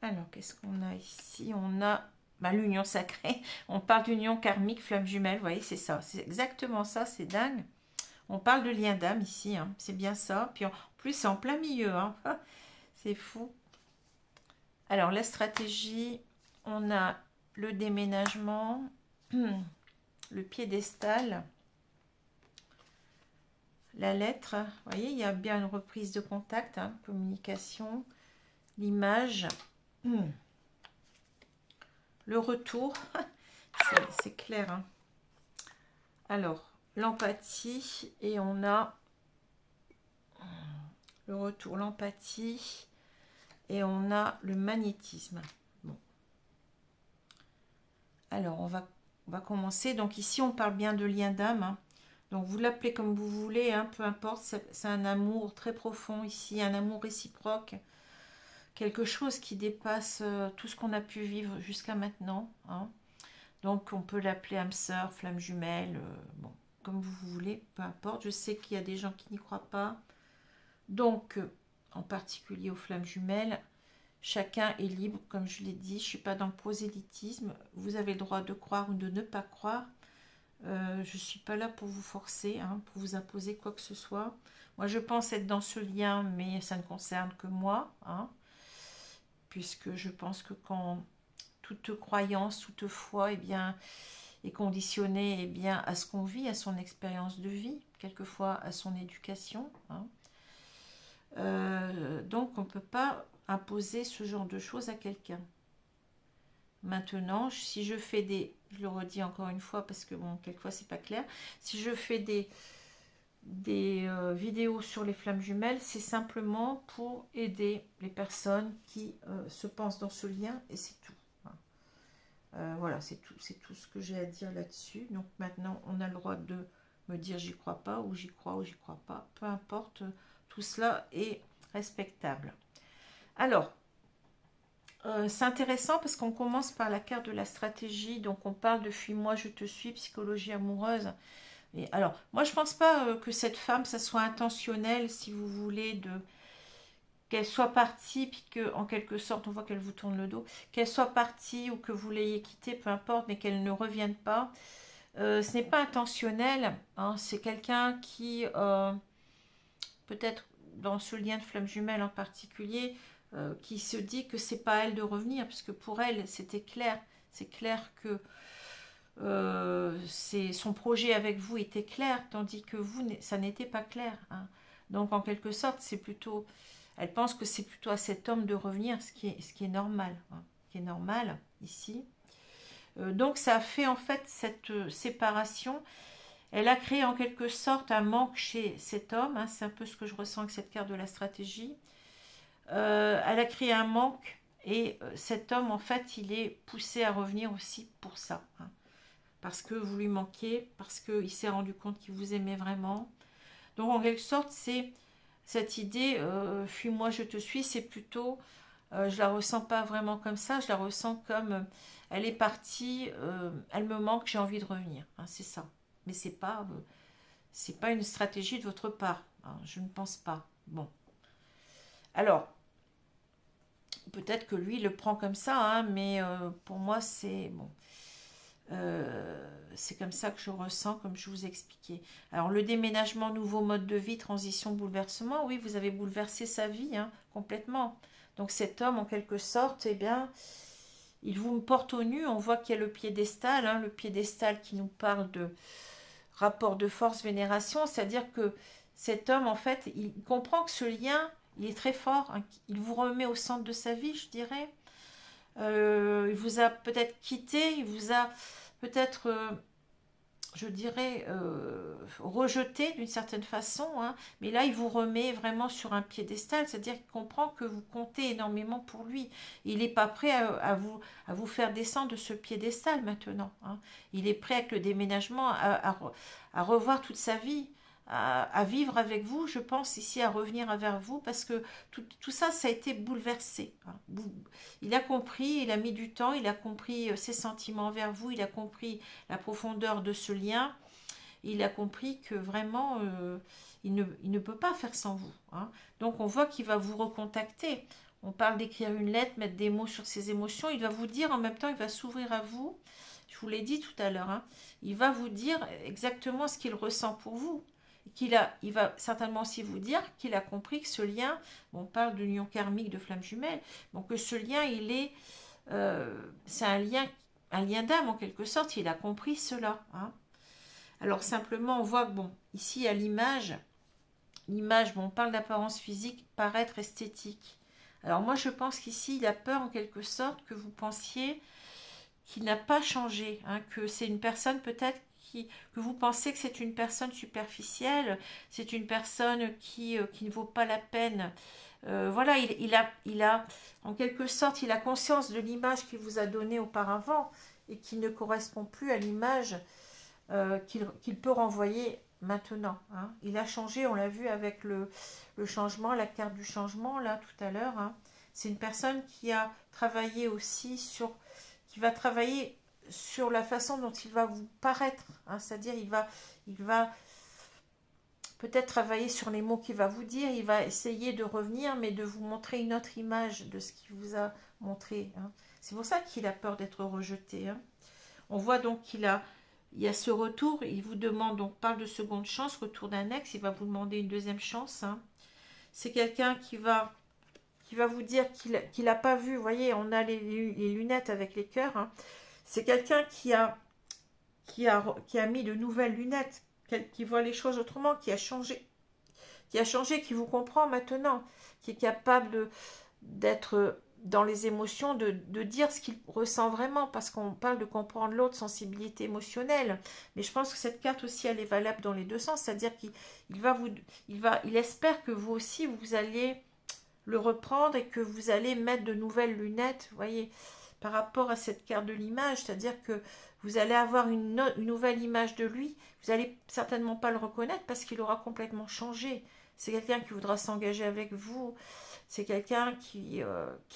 S1: Alors, qu'est-ce qu'on a ici? On a l'union sacrée. On parle d'union karmique, flamme jumelle. Vous voyez, c'est ça. C'est exactement ça. C'est dingue. On parle de lien d'âme ici. Hein. C'est bien ça. Puis en plus, c'est en plein milieu. Hein. C'est fou. Alors, la stratégie, on a le déménagement, le piédestal, la lettre. Vous voyez, il y a bien une reprise de contact, hein, communication, l'image. Le retour, c'est clair. Hein. Alors, l'empathie et on a le retour, l'empathie et on a le magnétisme. Bon. Alors, on va commencer. Donc ici, on parle bien de lien d'âme. Hein. Donc, vous l'appelez comme vous voulez, hein, peu importe. C'est un amour très profond ici, un amour réciproque. Quelque chose qui dépasse tout ce qu'on a pu vivre jusqu'à maintenant. Hein. Donc, on peut l'appeler âme sœur, flamme jumelle, bon, comme vous voulez, peu importe. Je sais qu'il y a des gens qui n'y croient pas. Donc, en particulier aux flammes jumelles, chacun est libre, comme je l'ai dit. Je ne suis pas dans le prosélytisme. Vous avez le droit de croire ou de ne pas croire. Je ne suis pas là pour vous forcer, hein, pour vous imposer quoi que ce soit. Moi, je pense être dans ce lien, mais ça ne concerne que moi, hein. Puisque je pense que quand toute croyance, toute foi, eh bien, est conditionnée, eh bien, à ce qu'on vit, à son expérience de vie, quelquefois à son éducation. Hein. Donc, on ne peut pas imposer ce genre de choses à quelqu'un. Maintenant, si je fais des... Je le redis encore une fois parce que, bon, quelquefois, c'est pas clair. Si je fais des vidéos sur les flammes jumelles, c'est simplement pour aider les personnes qui se pensent dans ce lien et c'est tout. Voilà, c'est tout ce que j'ai à dire là-dessus. Donc maintenant, on a le droit de me dire j'y crois pas ou j'y crois pas. Peu importe, tout cela est respectable. Alors, c'est intéressant parce qu'on commence par la carte de la stratégie. Donc on parle de fuis-moi, je te suis, psychologie amoureuse. Et alors, moi, je pense pas que cette femme, ça soit intentionnel, si vous voulez, qu'elle soit partie, puis qu'en quelque sorte, on voit qu'elle vous tourne le dos, qu'elle soit partie ou que vous l'ayez quittée, peu importe, mais qu'elle ne revienne pas. Ce n'est pas intentionnel, hein, c'est quelqu'un qui, peut-être dans ce lien de flamme jumelle en particulier, qui se dit que c'est pas à elle de revenir, parce que pour elle, c'était clair. C'est clair que son projet avec vous était clair, tandis que vous, ça n'était pas clair. Hein. Donc, en quelque sorte, c'est plutôt... Elle pense que c'est plutôt à cet homme de revenir, ce qui est normal. Hein, qui est normal, ici. Donc, ça a fait, en fait, cette séparation. Elle a créé, en quelque sorte, un manque chez cet homme. Hein, c'est un peu ce que je ressens avec cette carte de la stratégie. Elle a créé un manque. Et cet homme, en fait, il est poussé à revenir aussi pour ça. Hein. Parce que vous lui manquiez, parce qu'il s'est rendu compte qu'il vous aimait vraiment. Donc en quelque sorte, c'est cette idée, fuis-moi, je te suis, c'est plutôt, je la ressens pas vraiment comme ça, je la ressens comme, elle est partie, elle me manque, j'ai envie de revenir, hein, c'est ça. Mais c'est pas une stratégie de votre part, hein, je ne pense pas. Bon. Alors, peut-être que lui, il le prend comme ça, hein, mais pour moi, c'est bon. C'est comme ça que je ressens, comme je vous expliquais. Alors, le déménagement, nouveau mode de vie, transition, bouleversement. Oui, vous avez bouleversé sa vie, hein, complètement. Donc, cet homme, en quelque sorte, eh bien, il vous porte au nu. On voit qu'il y a le piédestal, hein, le piédestal qui nous parle de rapport de force, vénération. C'est-à-dire que cet homme, en fait, il comprend que ce lien, il est très fort. Hein, il vous remet au centre de sa vie, je dirais. Il vous a peut-être quitté, il vous a peut-être, je dirais, rejeté d'une certaine façon, hein, mais là, il vous remet vraiment sur un piédestal, c'est-à-dire qu'il comprend que vous comptez énormément pour lui. Il n'est pas prêt à vous faire descendre de ce piédestal maintenant, hein. Il est prêt avec le déménagement à revoir toute sa vie, à vivre avec vous, je pense, ici, à revenir vers vous, parce que tout ça, ça a été bouleversé, hein. Il a compris, il a mis du temps, il a compris ses sentiments envers vous, il a compris la profondeur de ce lien, il a compris que vraiment, il ne peut pas faire sans vous, hein. Donc on voit qu'il va vous recontacter. On parle d'écrire une lettre, mettre des mots sur ses émotions. Il va vous dire en même temps, il va s'ouvrir à vous. Je vous l'ai dit tout à l'heure, hein. Il va vous dire exactement ce qu'il ressent pour vous. Il va certainement aussi vous dire qu'il a compris que ce lien, on parle d'union karmique de flammes jumelles, donc que ce lien, c'est un lien d'âme en quelque sorte. Il a compris cela, hein. Alors simplement, on voit que bon, ici à l'image, bon, on parle d'apparence physique, paraître esthétique. Alors moi, je pense qu'ici, il a peur en quelque sorte que vous pensiez qu'il n'a pas changé, hein, que c'est une personne peut-être que vous pensez que c'est une personne superficielle, c'est une personne qui ne vaut pas la peine. Voilà, il a, en quelque sorte, il a conscience de l'image qu'il vous a donnée auparavant et qui ne correspond plus à l'image qu'il peut renvoyer maintenant, hein. Il a changé, on l'a vu avec le changement, la carte du changement, là, tout à l'heure, hein. C'est une personne qui a travaillé aussi qui va travailler sur la façon dont il va vous paraître, hein. C'est-à-dire, il va peut-être travailler sur les mots qu'il va vous dire, il va essayer de revenir, mais de vous montrer une autre image de ce qu'il vous a montré, hein. C'est pour ça qu'il a peur d'être rejeté, hein. On voit donc il y a ce retour, il vous demande, donc parle de seconde chance, retour d'un ex, il va vous demander une deuxième chance, hein. C'est quelqu'un qui va vous dire qu'il n'a pas vu, vous voyez, on a les lunettes avec les cœurs, hein. C'est quelqu'un qui a mis de nouvelles lunettes, qui voit les choses autrement, qui a changé, qui vous comprend maintenant, qui est capable d'être dans les émotions, de dire ce qu'il ressent vraiment, parce qu'on parle de comprendre l'autre, sensibilité émotionnelle, mais je pense que cette carte aussi, elle est valable dans les deux sens, c'est-à-dire il espère que vous aussi, vous allez le reprendre et que vous allez mettre de nouvelles lunettes, vous voyez, par rapport à cette carte de l'image, c'est-à-dire que vous allez avoir une nouvelle image de lui, vous n'allez certainement pas le reconnaître parce qu'il aura complètement changé. C'est quelqu'un qui voudra s'engager avec vous, c'est quelqu'un qui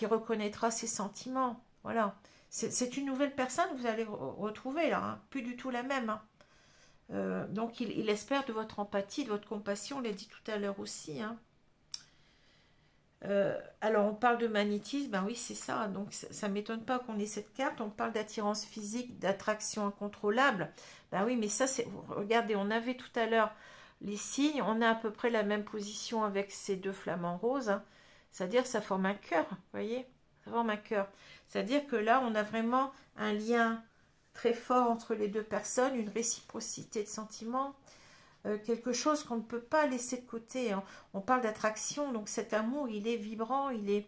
S1: reconnaîtra ses sentiments, voilà. C'est une nouvelle personne que vous allez retrouver là, hein, plus du tout la même, hein. Donc il espère de votre empathie, de votre compassion, on l'a dit tout à l'heure aussi, hein. Alors on parle de magnétisme, ben oui c'est ça, donc ça ne m'étonne pas qu'on ait cette carte. On parle d'attirance physique, d'attraction incontrôlable, ben oui mais ça c'est, regardez, on avait tout à l'heure les signes, on a à peu près la même position avec ces deux flamants roses, hein. C'est-à-dire ça forme un cœur, vous voyez, ça forme un cœur, c'est-à-dire que là on a vraiment un lien très fort entre les deux personnes, une réciprocité de sentiments, quelque chose qu'on ne peut pas laisser de côté, hein. On parle d'attraction, donc cet amour, il est vibrant, il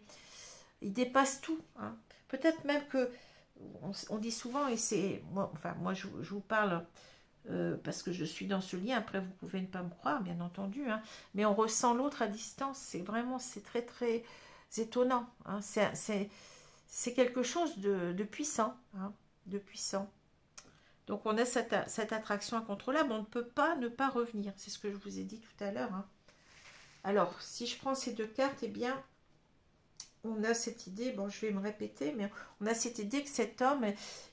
S1: dépasse tout, hein. Peut-être même que, on dit souvent, et c'est, moi je vous parle parce que je suis dans ce lien, après vous pouvez ne pas me croire, bien entendu, hein, mais on ressent l'autre à distance, c'est très très étonnant, hein. C'est quelque chose de puissant, hein, de puissant. Donc on a cette attraction incontrôlable, on ne peut pas ne pas revenir, c'est ce que je vous ai dit tout à l'heure, hein. Alors, si je prends ces deux cartes, eh bien, on a cette idée, bon je vais me répéter, mais on a cette idée que cet homme,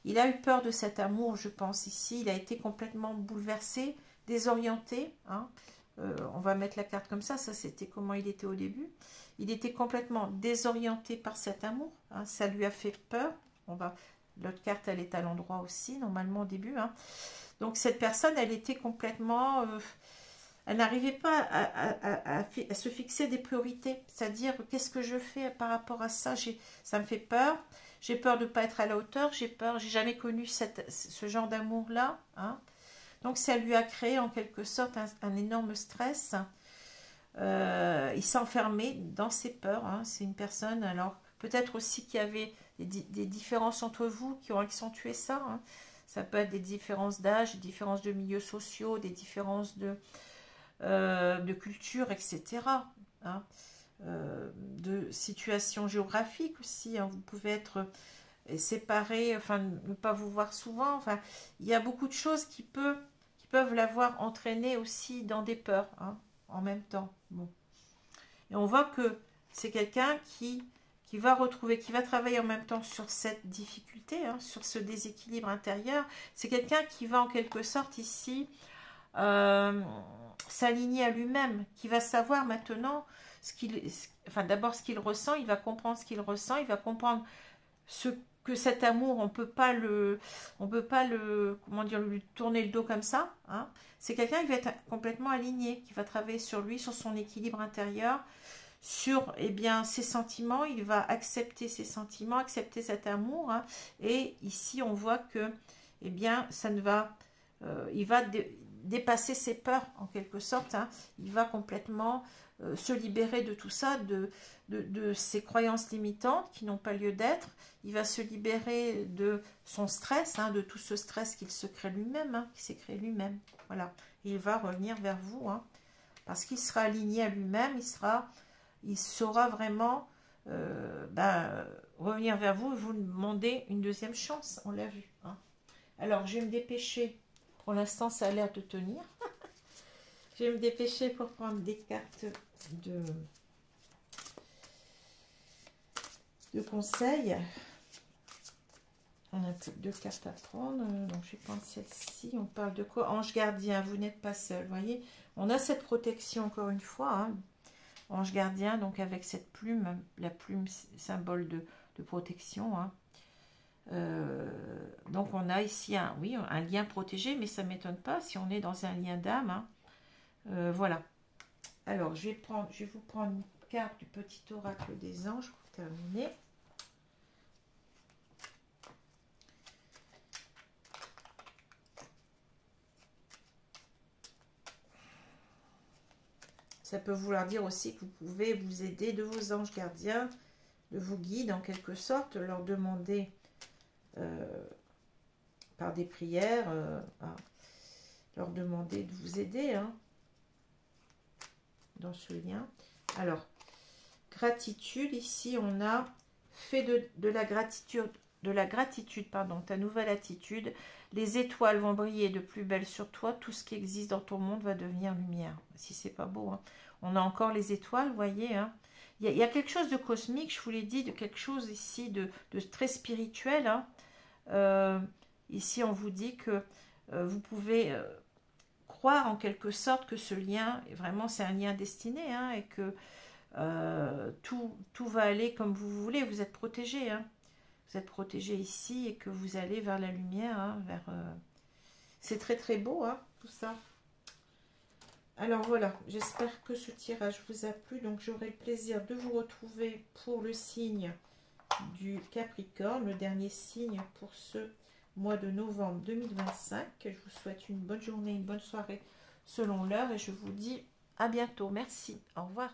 S1: il a eu peur de cet amour, je pense ici, il a été complètement bouleversé, désorienté, hein. On va mettre la carte comme ça c'était comment il était au début, il était complètement désorienté par cet amour, hein, ça lui a fait peur, l'autre carte, elle est à l'endroit aussi, normalement au début, hein. Donc cette personne, elle était complètement... elle n'arrivait pas à se fixer des priorités. C'est-à-dire, qu'est-ce que je fais par rapport à ça? Ça me fait peur. J'ai peur de ne pas être à la hauteur. J'ai peur, j'ai jamais connu ce genre d'amour-là, hein. Donc ça lui a créé en quelque sorte un énorme stress. Il s'enfermait dans ses peurs, hein. C'est une personne, alors... Peut-être aussi qu'il y avait des différences entre vous qui ont accentué ça. Hein. Ça peut être des différences d'âge, des différences de milieux sociaux, des différences de culture, etc. Hein. De situation géographique aussi. Hein. Vous pouvez être séparés, enfin ne pas vous voir souvent. Enfin, il y a beaucoup de choses qui peuvent l'avoir entraîné aussi dans des peurs, hein, en même temps. Bon. Et on voit que c'est quelqu'un qui va retrouver, qui va travailler en même temps sur cette difficulté, hein, sur ce déséquilibre intérieur. C'est quelqu'un qui va en quelque sorte ici s'aligner à lui-même, qui va savoir maintenant enfin d'abord ce qu'il ressent, il va comprendre ce qu'il ressent, il va comprendre que cet amour, on peut pas le, comment dire, lui tourner le dos comme ça. Hein. C'est quelqu'un qui va être complètement aligné, qui va travailler sur lui, sur son équilibre intérieur, sur ses sentiments. Il va accepter ses sentiments, accepter cet amour. Hein. Et ici, on voit que ça ne va, il va dépasser ses peurs en quelque sorte. Hein. Il va complètement se libérer de tout ça, de ses croyances limitantes qui n'ont pas lieu d'être. Il va se libérer de son stress, hein, de tout ce stress qu'il se crée lui-même, hein, qui s'est créé lui-même. Voilà. Et il va revenir vers vous, hein, parce qu'il sera aligné à lui-même, il saura vraiment revenir vers vous et vous demander une deuxième chance. On l'a vu. Hein. Alors, je vais me dépêcher. Pour l'instant, ça a l'air de tenir. Je vais me dépêcher pour prendre des cartes de conseils. On a deux cartes à prendre. Donc, je vais prendre celle-ci. On parle de quoi? Ange gardien, vous n'êtes pas seul. Vous voyez, on a cette protection encore une fois. Hein. Ange gardien, donc avec cette plume, la plume symbole de protection. Hein. Donc, on a ici un lien protégé, mais ça ne m'étonne pas si on est dans un lien d'âme. Hein. Voilà. Alors, je vais vous prendre une carte du petit oracle des anges pour terminer. Ça peut vouloir dire aussi que vous pouvez vous aider de vos anges gardiens, de vos guides en quelque sorte, leur demander par des prières, leur demander de vous aider, hein, dans ce lien. Alors, gratitude, ici on a fait de la gratitude, ta nouvelle attitude. Les étoiles vont briller de plus belle sur toi, tout ce qui existe dans ton monde va devenir lumière. Si c'est pas beau, hein. On a encore les étoiles, vous voyez, hein. Il y a quelque chose de cosmique, je vous l'ai dit, de quelque chose ici de très spirituel, hein. Ici on vous dit que vous pouvez croire en quelque sorte que ce lien, vraiment c'est un lien destiné, hein, et que tout va aller comme vous voulez, vous êtes protégé, hein. Vous êtes protégé ici et que vous allez vers la lumière, hein, c'est très très beau, hein, tout ça. Alors voilà, j'espère que ce tirage vous a plu, donc j'aurai le plaisir de vous retrouver pour le signe du Capricorne, le dernier signe pour ce mois de novembre 2025. Je vous souhaite une bonne journée, une bonne soirée selon l'heure et je vous dis à bientôt. Merci, au revoir.